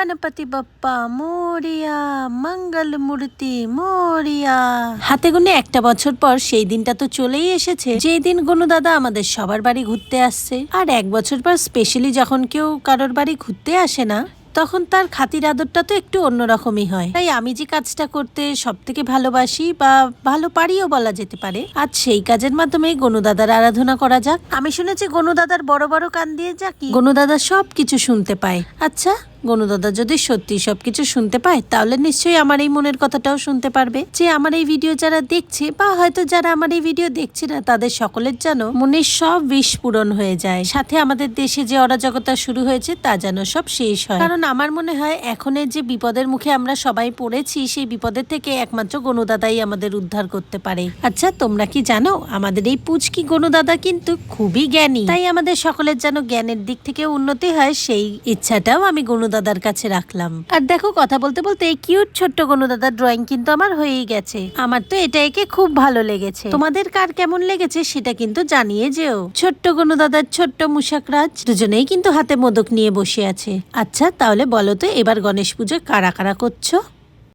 Ganapati Bappa Moria, মঙ্গল মূর্তি Moria. হাতে গুনে একটা বছর পর সেই দিনটা তো চলেই এসেছে, যেই দিন গনু দাদা আমাদের সবার বাড়ি ঘুরতে আসছে। আর এক বছর পর স্পেশালি যখন কেউ কারোর বাড়ি ঘুরতে আসে না, তখন তার খাতির আদরটা তো একটু অন্যরকমই হয়। তাই আমি যে কাজটা করতে সব থেকে ভালোবাসি বা ভালো পারিও বলা যেতে পারে, আজ সেই কাজের মাধ্যমে গনু দাদার আরাধনা করা যাক। আমি শুনেছি গনু দাদার বড় বড় কান দিয়ে যাকি গনু দাদা সব কিছু শুনতে পায়। আচ্ছা, গনু দাদা যদি সত্যি সবকিছু শুনতে পায়, তাহলে নিশ্চয়ই আমার এই মনের কথাটাও শুনতে পারবে। যে আমার এই ভিডিও যারা দেখছে, বা হয়তো যারা আমার এই ভিডিও দেখছে না, তাদের সকলের যেন মনের সব বিষ পূরণ হয়ে যায়। সাথে আমাদের দেশে যে অরাজকতা শুরু হয়েছে তা যেন সব শেষ হয়। কারণ আমার মনে হয় এখনের যে বিপদের মুখে আমরা সবাই পড়েছি, সেই বিপদের থেকে একমাত্র গনু দাদাই আমাদের উদ্ধার করতে পারে। আচ্ছা, তোমরা কি জানো আমাদের এই পুচকি গনু দাদা কিন্তু খুবই জ্ঞানী। তাই আমাদের সকলের যেন জ্ঞানের দিক থেকে উন্নতি হয়, সেই ইচ্ছাটাও আমি গনু দাদার কাছে রাখলাম। আর দেখো, কথা বলতে বলতে এই কিউট ছোট্ট গনু দাদার ড্রয়িং কিন্তু আমার হয়েই গেছে। আমার তো এটা একে খুব ভালো লেগেছে। তোমাদের কার কেমন লেগেছে সেটা কিন্তু জানিয়ে যেও। ছোট্ট গনু দাদার ছোট্ট মুশাকরাজ দুজনেই কিন্তু হাতে মোদক নিয়ে বসে আছে। আচ্ছা, তাহলে বলো তো এবার গণেশ পুজো কারা কারা করছো?